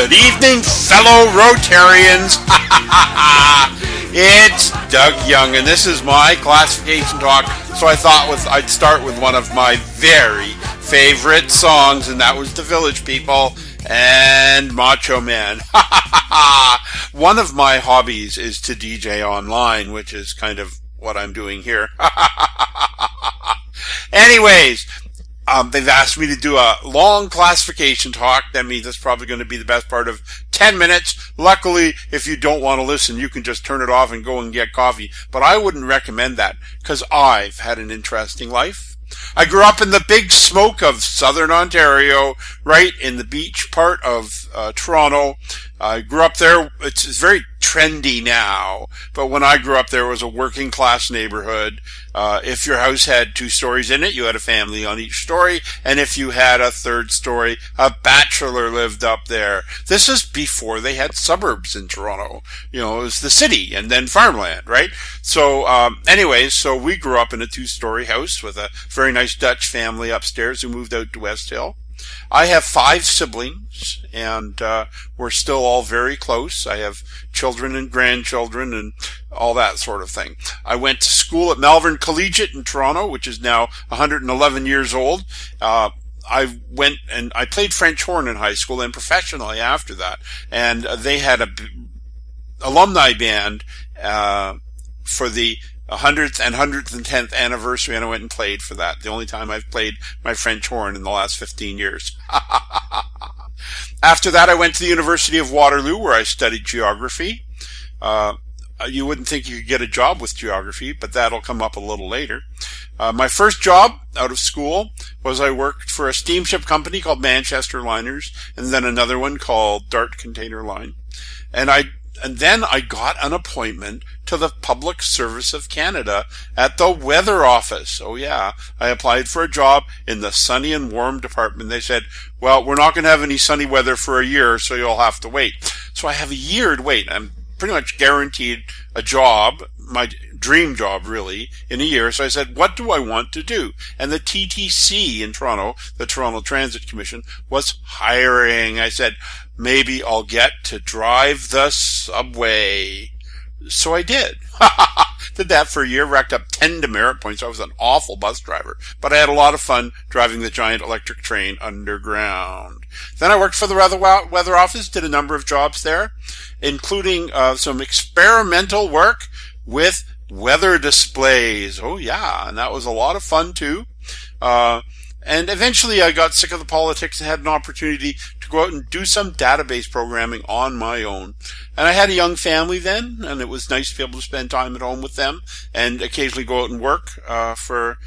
Good evening, fellow Rotarians. It's Doug Young, and this is my classification talk. So I thought I'd start with one of my very favorite songs, and that was The Village People and Macho Man. One of my hobbies is to DJ online, which is kind of what I'm doing here. Anyways, they've asked me to do a long classification talk. That means it's probably going to be the best part of 10 minutes. Luckily, if you don't want to listen, you can just turn it off and go and get coffee. But I wouldn't recommend that because I've had an interesting life. I grew up in the big smoke of southern Ontario, right in the beach part of Toronto. I grew up there. It's very trendy now, but when I grew up there was a working class neighborhood. If your house had 2 stories in it, you had a family on each story, and if you had a 3rd story, a bachelor lived up there. This is before they had suburbs in Toronto. You know, it was the city and then farmland, right? So anyways, so we grew up in a 2-story house with a very nice Dutch family upstairs who moved out to West Hill. I have 5 siblings, and we're still all very close. I have children and grandchildren and all that sort of thing. I went to school at Malvern Collegiate in Toronto, which is now 111 years old. I went and I played French horn in high school and professionally after that. And they had a alumni band for the 100th and 110th anniversary, and I went and played for that. The only time I've played my French horn in the last 15 years. After that, I went to the University of Waterloo, where I studied geography. You wouldn't think you could get a job with geography, but that'll come up a little later. My first job out of school was I worked for a steamship company called Manchester Liners, and then another one called Dart Container Line. And then I got an appointment to the Public Service of Canada at the Weather Office. Oh yeah, I applied for a job in the sunny and warm department. They said, well, we're not going to have any sunny weather for a year, so you'll have to wait. So I have a year to wait. I'm pretty much guaranteed a job, my dream job really, in a year. So I said, what do I want to do? And the TTC in Toronto, the Toronto Transit Commission, was hiring. I said, maybe I'll get to drive the subway. So I did. Did that for a year, racked up 10 demerit points. I was an awful bus driver, but I had a lot of fun driving the giant electric train underground. Then I worked for the Weather Office, did a number of jobs there, including some experimental work with weather displays. Oh yeah, and that was a lot of fun too. And eventually I got sick of the politics and had an opportunity to go out and do some database programming on my own. And I had a young family then, and it was nice to be able to spend time at home with them and occasionally go out and work for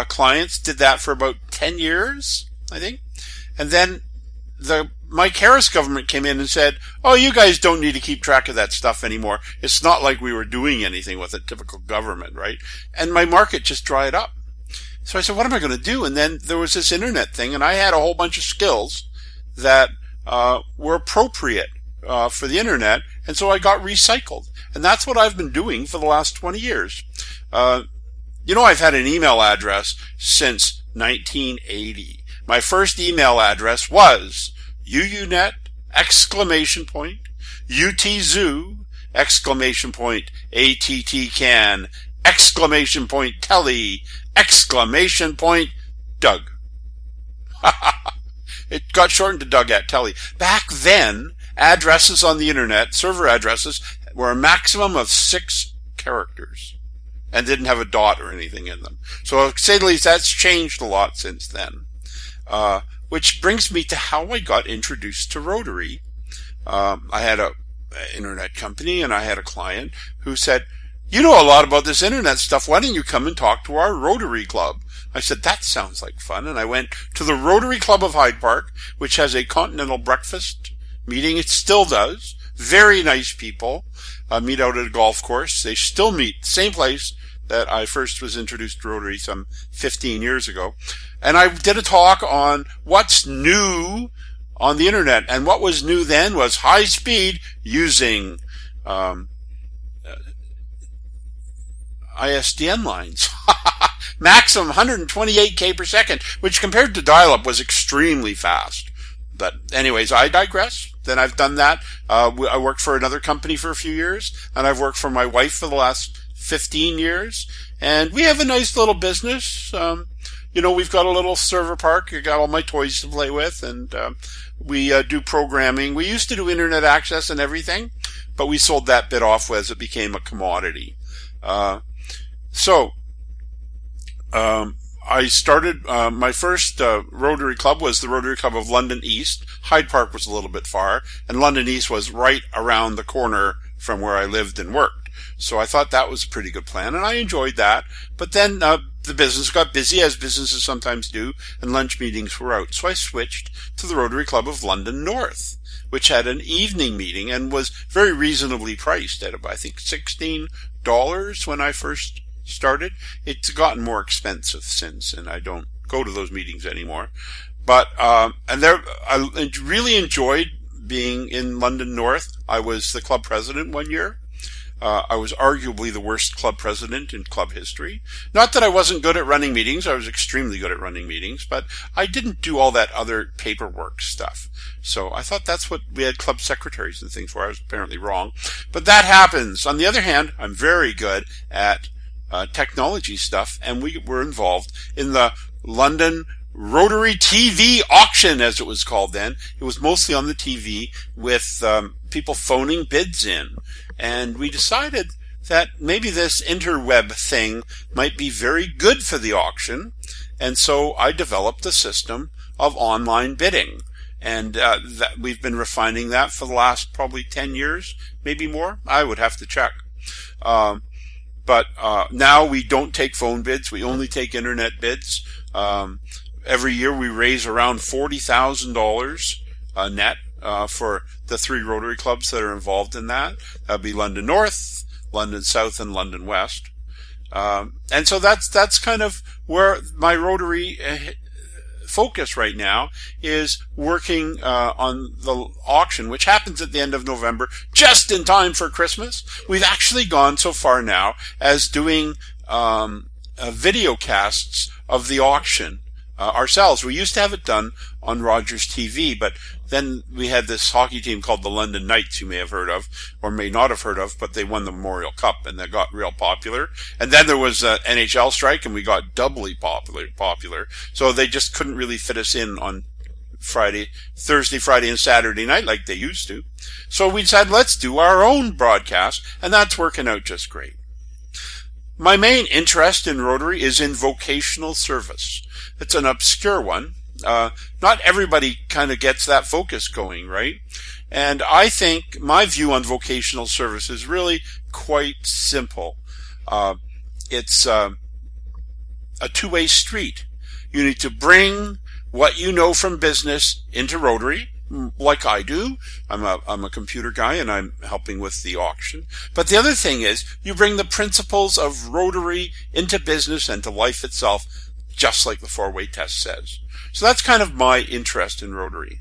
clients. Did that for about 10 years, I think. And then the Mike Harris government came in and said, oh, you guys don't need to keep track of that stuff anymore. It's not like we were doing anything with it, typical government, right? And my market just dried up. So I said, what am I going to do? And then there was this internet thing, and I had a whole bunch of skills that were appropriate for the internet, and so I got recycled. And that's what I've been doing for the last 20 years. You know, I've had an email address since 1980. My first email address was UUNet, ! UTZoo, ! ATTCAN, ! Telly, ! Doug. It got shortened to Doug at Telly. Back then, addresses on the internet, server addresses, were a maximum of 6 characters and didn't have a dot or anything in them. So, to say the least, that's changed a lot since then. Which brings me to how I got introduced to Rotary. I had an internet company, and I had a client who said, you know a lot about this internet stuff. Why don't you come and talk to our Rotary Club? I said, that sounds like fun. And I went to the Rotary Club of Hyde Park, which has a continental breakfast meeting. It still does. Very nice people meet out at a golf course. They still meet, same place that I first was introduced to Rotary some 15 years ago. And I did a talk on what's new on the internet. And what was new then was high speed using ISDN lines. Maximum 128K per second, which compared to dial-up was extremely fast. But anyways, I digress. then I've done that. I worked for another company for a few years, and I've worked for my wife for the last 15 years. And we have a nice little business. We've got a little server park. You got all my toys to play with, and we do programming. We used to do internet access and everything, but we sold that bit off as it became a commodity. I started, my first Rotary Club was the Rotary Club of London East. Hyde Park was a little bit far, and London East was right around the corner from where I lived and worked. So I thought that was a pretty good plan, and I enjoyed that. But then the business got busy, as businesses sometimes do, and lunch meetings were out. So I switched to the Rotary Club of London North, which had an evening meeting and was very reasonably priced at, I think, $16 when I first started. It's gotten more expensive since, and I don't go to those meetings anymore. But I really enjoyed being in London North. I was the club president one year. I was arguably the worst club president in club history. Not that I wasn't good at running meetings. I was extremely good at running meetings, but I didn't do all that other paperwork stuff. So I thought that's what we had club secretaries and things for. I was apparently wrong. But that happens. On the other hand, I'm very good at technology stuff, and we were involved in the London Rotary TV auction, as it was called then. It was mostly on the TV with people phoning bids in. And we decided that maybe this interweb thing might be very good for the auction. And so I developed a system of online bidding. And that we've been refining that for the last probably 10 years, maybe more. I would have to check. But now we don't take phone bids. We only take internet bids. Every year we raise around $40,000 net for the 3 Rotary clubs that are involved in that. That'd be London North, London South, and London West. And so that's kind of where my Rotary focus right now is, working on the auction, which happens at the end of November, just in time for Christmas. We've actually gone so far now as doing video casts of the auction ourselves. We used to have it done on Rogers TV, but then we had this hockey team called the London Knights, you may have heard of, or may not have heard of, but they won the Memorial Cup, and they got real popular. And then there was an NHL strike, and we got doubly popular. So they just couldn't really fit us in on Thursday, Friday, and Saturday night like they used to. So we decided, let's do our own broadcast, and that's working out just great. My main interest in Rotary is in vocational service. It's an obscure one. Not everybody kind of gets that focus going, right? And I think my view on vocational service is really quite simple. It's a two-way street. You need to bring what you know from business into Rotary, like I do. I'm a computer guy, and I'm helping with the auction. But the other thing is, you bring the principles of Rotary into business and to life itself, just like the 4-way test says. So that's kind of my interest in Rotary.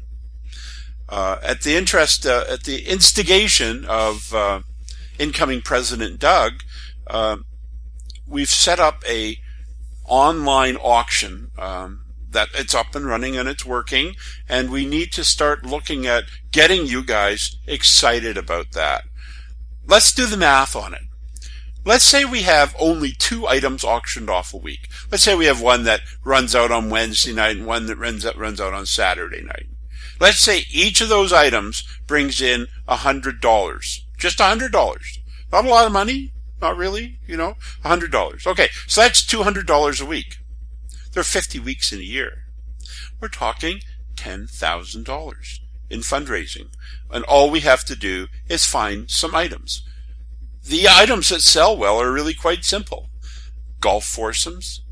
At the instigation of incoming President Doug, we've set up a online auction that it's up and running and it's working, and we need to start looking at getting you guys excited about that. Let's do the math on it. Let's say we have only 2 items auctioned off a week. Let's say we have one that runs out on Wednesday night and one that runs out on Saturday night. Let's say each of those items brings in $100. Just $100. Not a lot of money. Not really, $100. Okay, so that's $200 a week. There are 50 weeks in a year. We're talking $10,000 in fundraising. And all we have to do is find some items. The items that sell well are really quite simple. Golf foursomes,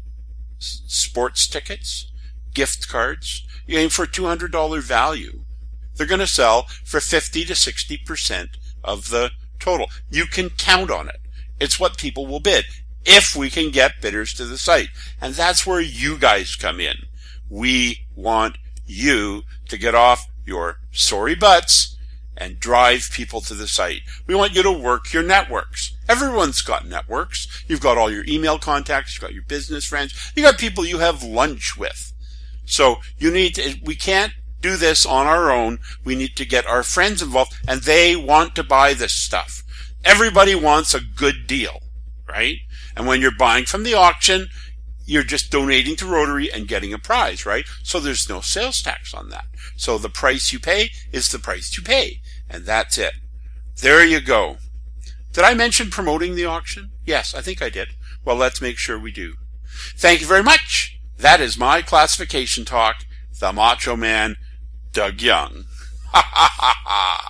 sports tickets, gift cards. You aim for a $200 value. They're going to sell for 50 to 60% of the total. You can count on it. It's what people will bid, if we can get bidders to the site. And that's where you guys come in. We want you to get off your sorry butts and drive people to the site. We want you to work your networks. Everyone's got networks. You've got all your email contacts, you've got your business friends, you got people you have lunch with. So we can't do this on our own. We need to get our friends involved, and they want to buy this stuff. Everybody wants a good deal, right? And when you're buying from the auction, you're just donating to Rotary and getting a prize, right? So there's no sales tax on that. So the price you pay is the price you pay, and that's it. There you go. Did I mention promoting the auction? Yes, I think I did. Well, let's make sure we do. Thank you very much. That is my classification talk. The Macho Man, Doug Young. Ha ha ha ha.